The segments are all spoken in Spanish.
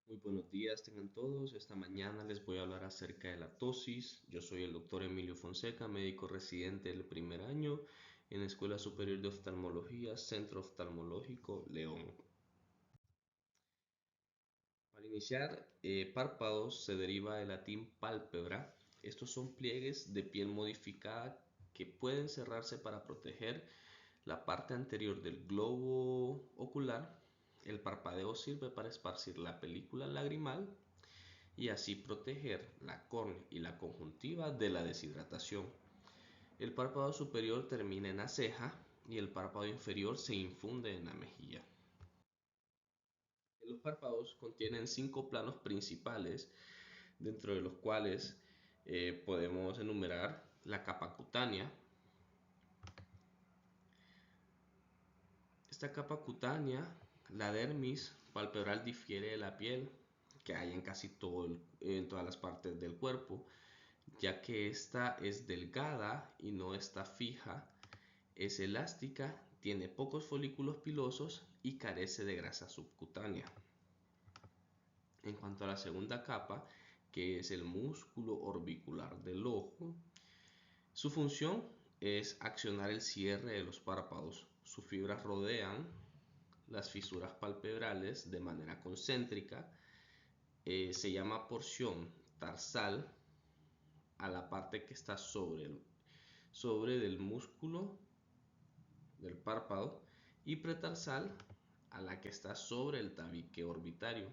Muy buenos días tengan todos. Esta mañana les voy a hablar acerca de la ptosis. Yo soy el doctor Emilio Fonseca, médico residente del primer año en la Escuela Superior de Oftalmología, Centro Oftalmológico León. Para iniciar, párpados se deriva del latín pálpebra. Estos son pliegues de piel modificada que pueden cerrarse para proteger la parte anterior del globo ocular. El parpadeo sirve para esparcir la película lagrimal y así proteger la córnea y la conjuntiva de la deshidratación. El párpado superior termina en la ceja y el párpado inferior se infunde en la mejilla. Los párpados contienen 5 planos principales, dentro de los cuales podemos enumerar la capa cutánea. Esta capa cutánea, la dermis palpebral, difiere de la piel que hay en en todas las partes del cuerpo, ya que esta es delgada y no está fija, es elástica, tiene pocos folículos pilosos y carece de grasa subcutánea. En cuanto a la segunda capa, que es el músculo orbicular del ojo, su función es accionar el cierre de los párpados. Sus fibras rodean las fisuras palpebrales de manera concéntrica. Se llama porción tarsal a la parte que está sobre del músculo del párpado y pretarsal a la que está sobre el tabique orbitario.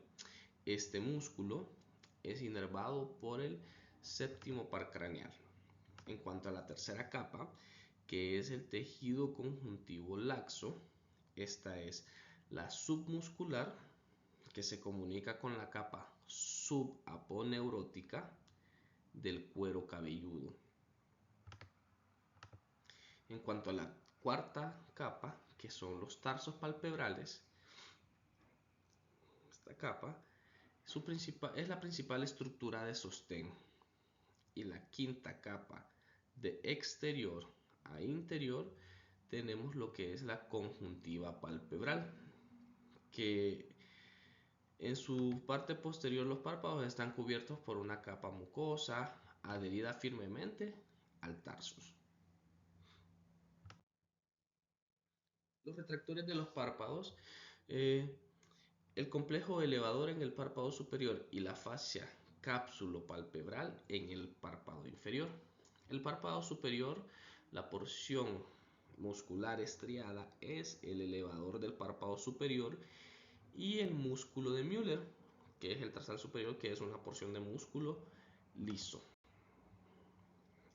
Este músculo es inervado por el séptimo par craneal. En cuanto a la tercera capa, que es el tejido conjuntivo laxo, esta es la submuscular, que se comunica con la capa subaponeurótica del cuero cabelludo. En cuanto a la cuarta capa, que son los tarsos palpebrales, esta capa es la principal estructura de sostén. Y la quinta capa, de exterior a interior, tenemos lo que es la conjuntiva palpebral, que en su parte posterior los párpados están cubiertos por una capa mucosa adherida firmemente al tarsus. Los retractores de los párpados, eh, el complejo elevador en el párpado superior y la fascia cápsulo-palpebral en el párpado inferior. El párpado superior, la porción muscular estriada, es el elevador del párpado superior, y el músculo de Müller, que es el tarsal superior, que es una porción de músculo liso.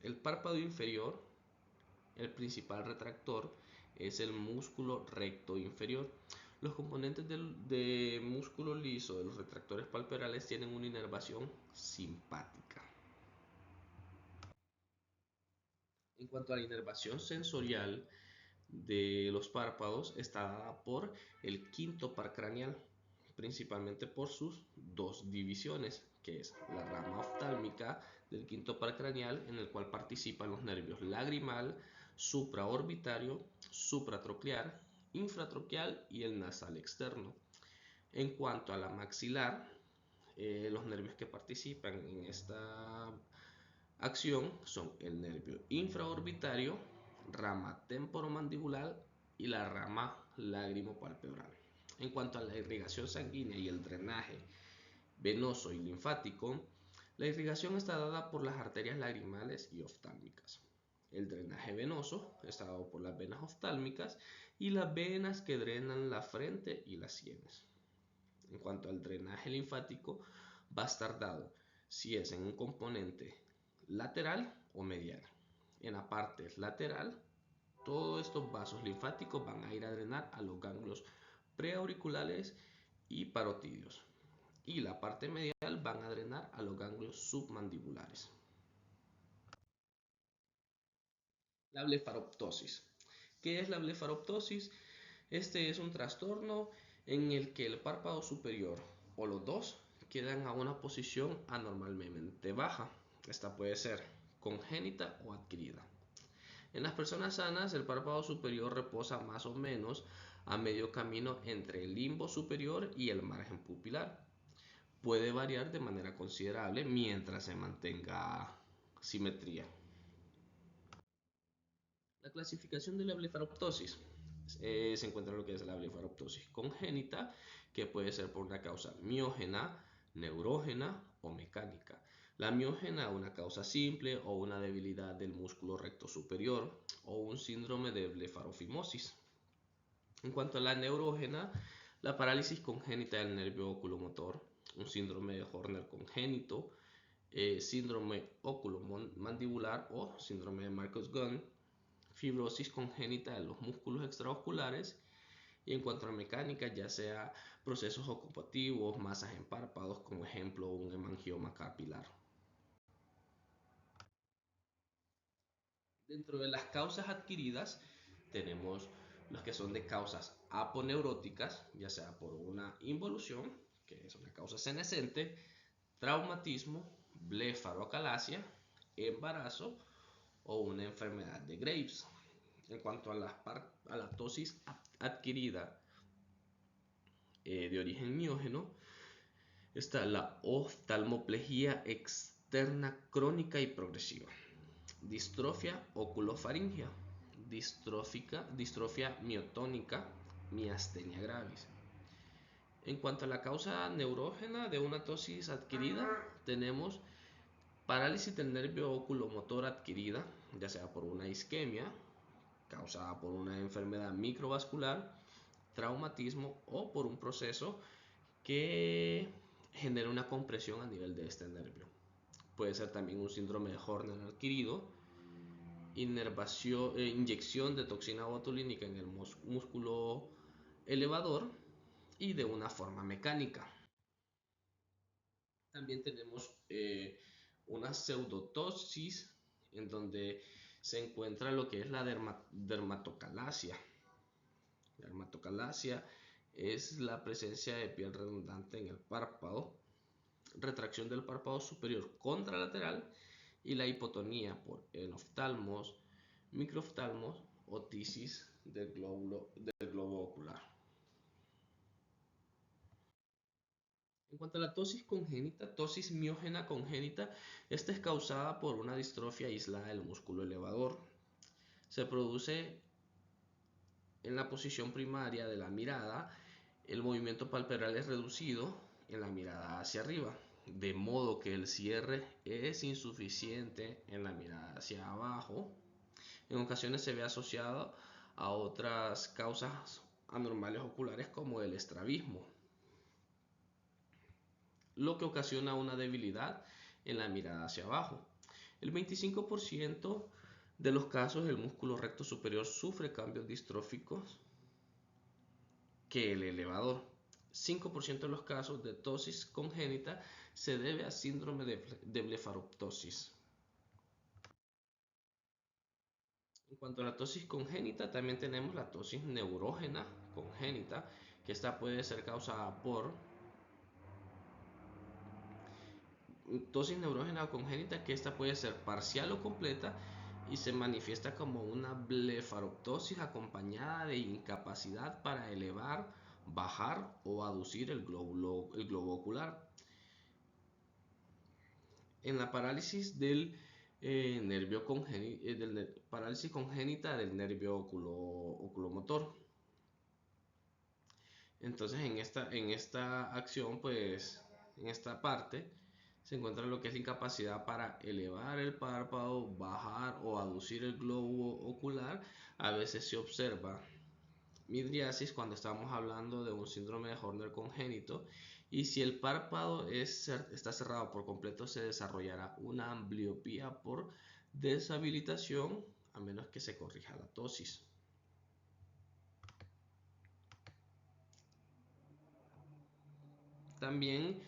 El párpado inferior, el principal retractor, es el músculo recto inferior. Los componentes de músculo liso de los retractores palpebrales tienen una inervación simpática. En cuanto a la inervación sensorial de los párpados, está dada por el quinto par craneal, principalmente por sus dos divisiones, que es la rama oftálmica del quinto par craneal, en el cual participan los nervios lagrimal, supraorbitario, supratroqueal, infratroqueal y el nasal externo. En cuanto a la maxilar, los nervios que participan en esta acción son el nervio infraorbitario, rama temporomandibular y la rama lágrimo-palpebral. En cuanto a la irrigación sanguínea y el drenaje venoso y linfático, la irrigación está dada por las arterias lagrimales y oftálmicas. El drenaje venoso está dado por las venas oftálmicas y las venas que drenan la frente y las sienes. En cuanto al drenaje linfático, va a estar dado si es en un componente lateral o medial. En la parte lateral, todos estos vasos linfáticos van a ir a drenar a los ganglios preauriculares y parotidios. Y la parte medial van a drenar a los ganglios submandibulares. La blefaroptosis. ¿Qué es la blefaroptosis? Este es un trastorno en el que el párpado superior o los dos quedan a una posición anormalmente baja. Esta puede ser congénita o adquirida. En las personas sanas, el párpado superior reposa más o menos a medio camino entre el limbo superior y el margen pupilar. puede variar de manera considerable mientras se mantenga simetría. La clasificación de la blefaroptosis. Se encuentra lo que es la blefaroptosis congénita, que puede ser por una causa miógena, neurógena o mecánica. La miógena, una causa simple o una debilidad del músculo recto superior o un síndrome de blefarofimosis. En cuanto a la neurógena, la parálisis congénita del nervio oculomotor, un síndrome de Horner congénito, síndrome oculomandibular o síndrome de Marcus-Gunn, fibrosis congénita de los músculos extraoculares. Y en cuanto a mecánica, ya sea procesos ocupativos, masas en párpados, como ejemplo un hemangioma capilar. Dentro de las causas adquiridas tenemos las que son de causas aponeuróticas, ya sea por una involución, que es una causa senescente, traumatismo, blefaroacalasia, embarazo o una enfermedad de Graves. En cuanto a la tosis adquirida de origen miógeno, está la oftalmoplegia externa crónica y progresiva, distrofia oculofaringea, distrofia miotónica, miastenia gravis. En cuanto a la causa neurógena de una tosis adquirida, tenemos parálisis del nervio oculomotor adquirida, ya sea por una isquemia causada por una enfermedad microvascular, traumatismo o por un proceso que genera una compresión a nivel de este nervio. Puede ser también un síndrome de Horner adquirido, inyección de toxina botulínica en el músculo elevador y de una forma mecánica. También tenemos una pseudotosis en donde se encuentra lo que es la dermatocalasia. La dermatocalasia es la presencia de piel redundante en el párpado, retracción del párpado superior contralateral y la hipotonía por enoftalmos, microoftalmos o tisis del globo ocular. En cuanto a la tosis congénita, tosis miógena congénita, esta es causada por una distrofia aislada del músculo elevador. Se produce en la posición primaria de la mirada, el movimiento palpebral es reducido en la mirada hacia arriba, de modo que el cierre es insuficiente en la mirada hacia abajo. En ocasiones se ve asociado a otras causas anormales oculares como el estrabismo, lo que ocasiona una debilidad en la mirada hacia abajo. El 25% de los casos el músculo recto superior sufre cambios distróficos que el elevador. 5% de los casos de tosis congénita se debe a síndrome de blefaroptosis. En cuanto a la tosis congénita, también tenemos la tosis neurógena congénita, que esta puede ser causada por tosis neurógena congénita, que esta puede ser parcial o completa y se manifiesta como una blefaroptosis acompañada de incapacidad para elevar, bajar o aducir el globo ocular. En la parálisis del parálisis congénita del nervio oculomotor. Entonces en esta acción, pues en esta parte se encuentra lo que es la incapacidad para elevar el párpado, bajar o aducir el globo ocular. A veces se observa midriasis cuando estamos hablando de un síndrome de Horner congénito, y si el párpado está cerrado por completo se desarrollará una ambliopía por deshabilitación a menos que se corrija la tosis. También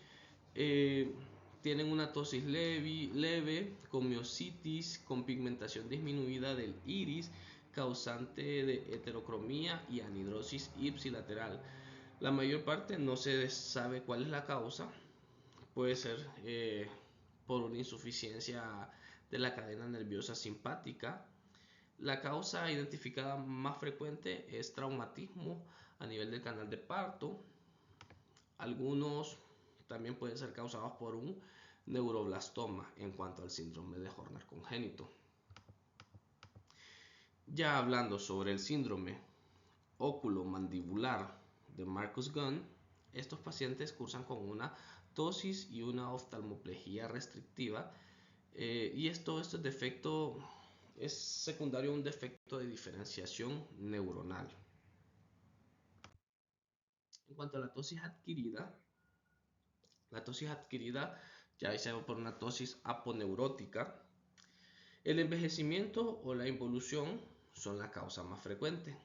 tienen una tosis leve, con miositis, con pigmentación disminuida del iris, causante de heterocromía y anhidrosis ipsilateral. La mayor parte no se sabe cuál es la causa. Puede ser por una insuficiencia de la cadena nerviosa simpática. La causa identificada más frecuente es traumatismo a nivel del canal de parto. Algunos también pueden ser causados por un neuroblastoma en cuanto al síndrome de Horner congénito. Ya hablando sobre el síndrome óculo-mandibular de Marcus-Gunn, estos pacientes cursan con una tosis y una oftalmoplegia restrictiva, y este defecto es secundario a un defecto de diferenciación neuronal. En cuanto a la tosis adquirida ya sea por una tosis aponeurótica, el envejecimiento o la involución son la causa más frecuente,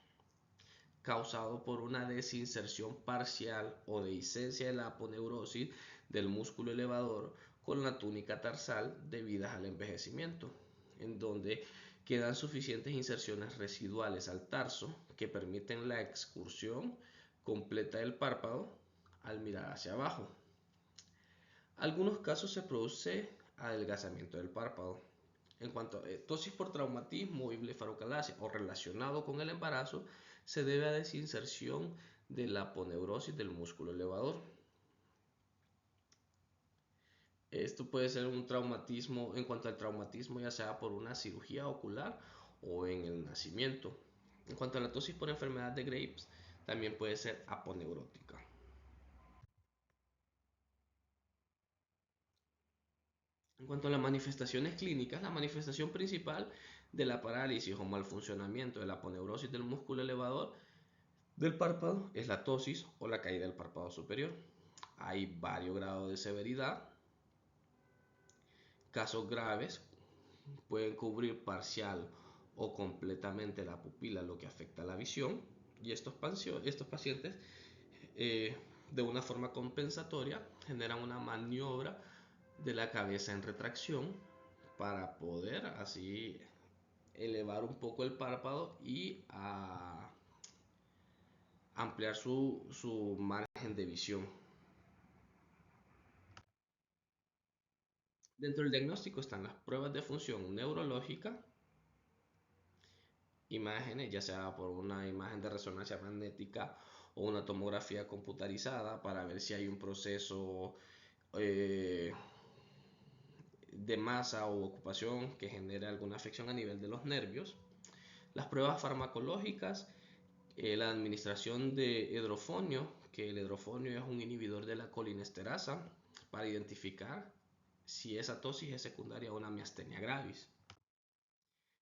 causado por una desinserción parcial o dehiscencia de la aponeurosis del músculo elevador con la túnica tarsal debidas al envejecimiento, en donde quedan suficientes inserciones residuales al tarso que permiten la excursión completa del párpado al mirar hacia abajo. Algunos casos se produce adelgazamiento del párpado. En cuanto a tosis por traumatismo y blefarocalasia o relacionado con el embarazo, se debe a desinserción de la aponeurosis del músculo elevador. Esto puede ser un traumatismo, en cuanto al traumatismo, ya sea por una cirugía ocular o en el nacimiento. En cuanto a la tosis por enfermedad de Graves, también puede ser aponeurótica. En cuanto a las manifestaciones clínicas, la manifestación principal de la parálisis o mal funcionamiento de la aponeurosis del músculo elevador del párpado es la tosis o la caída del párpado superior. Hay varios grados de severidad. Casos graves pueden cubrir parcial o completamente la pupila, lo que afecta a la visión. Y estos pacientes, de una forma compensatoria, generan una maniobra de la cabeza en retracción para poder así elevar un poco el párpado y ampliar su margen de visión. Dentro del diagnóstico están las pruebas de función neurológica, imágenes, ya sea por una imagen de resonancia magnética o una tomografía computarizada para ver si hay un proceso de masa o ocupación que genere alguna afección a nivel de los nervios. Las pruebas farmacológicas, la administración de hidrofonio, que el hidrofonio es un inhibidor de la colinesterasa para identificar si esa tosis es secundaria a una miastenia gravis.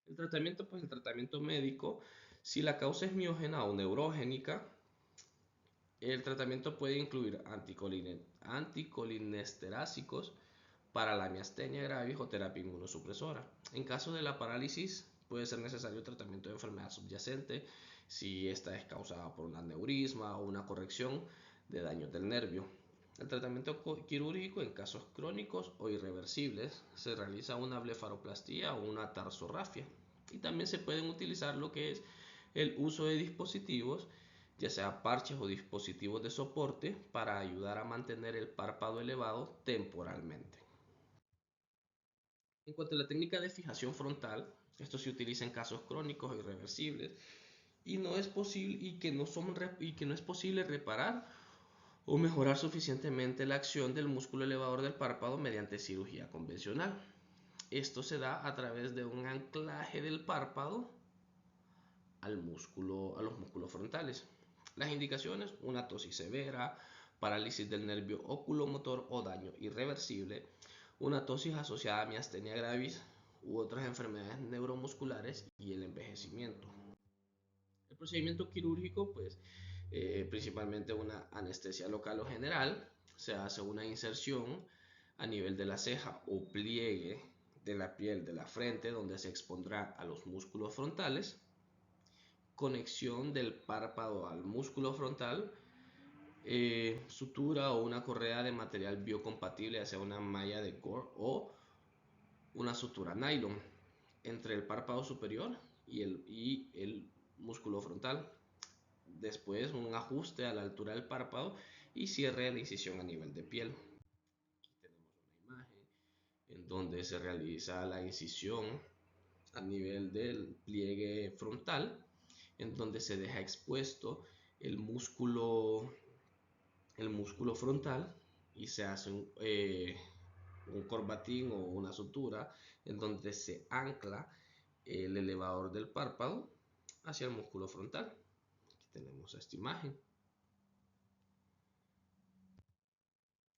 El tratamiento, pues el tratamiento médico, si la causa es miógena o neurogénica, el tratamiento puede incluir anticolinesterásicos para la miastenia gravis o terapia inmunosupresora. En caso de la parálisis, puede ser necesario tratamiento de enfermedad subyacente si esta es causada por un aneurisma o una corrección de daños del nervio. El tratamiento quirúrgico en casos crónicos o irreversibles se realiza una blefaroplastía o una tarsorrafia. Y también se pueden utilizar lo que es el uso de dispositivos, ya sea parches o dispositivos de soporte, para ayudar a mantener el párpado elevado temporalmente. En cuanto a la técnica de fijación frontal, esto se utiliza en casos crónicos o irreversibles y no es posible reparar o mejorar suficientemente la acción del músculo elevador del párpado mediante cirugía convencional. Esto se da a través de un anclaje del párpado a los músculos frontales. Las indicaciones: una tosis severa, parálisis del nervio oculomotor o daño irreversible, una tosis asociada a miastenia gravis u otras enfermedades neuromusculares y el envejecimiento. El procedimiento quirúrgico, pues, principalmente una anestesia local o general, se hace una inserción a nivel de la ceja o pliegue de la piel de la frente donde se expondrá a los músculos frontales, conexión del párpado al músculo frontal, sutura o una correa de material biocompatible, ya sea una malla de core o una sutura nylon entre el párpado superior y el músculo frontal. Después un ajuste a la altura del párpado y cierre de la incisión a nivel de piel. Aquí tenemos una imagen en donde se realiza la incisión a nivel del pliegue frontal, en donde se deja expuesto el músculo frontal y se hace un corbatín o una sutura en donde se ancla el elevador del párpado hacia el músculo frontal. Aquí tenemos esta imagen.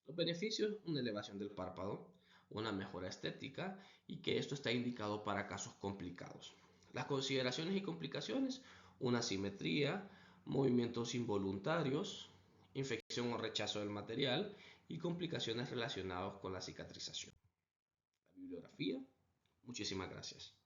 Los beneficios: una elevación del párpado, una mejora estética y que esto está indicado para casos complicados. Las consideraciones y complicaciones: una asimetría, movimientos involuntarios, infección o rechazo del material y complicaciones relacionadas con la cicatrización. La bibliografía. Muchísimas gracias.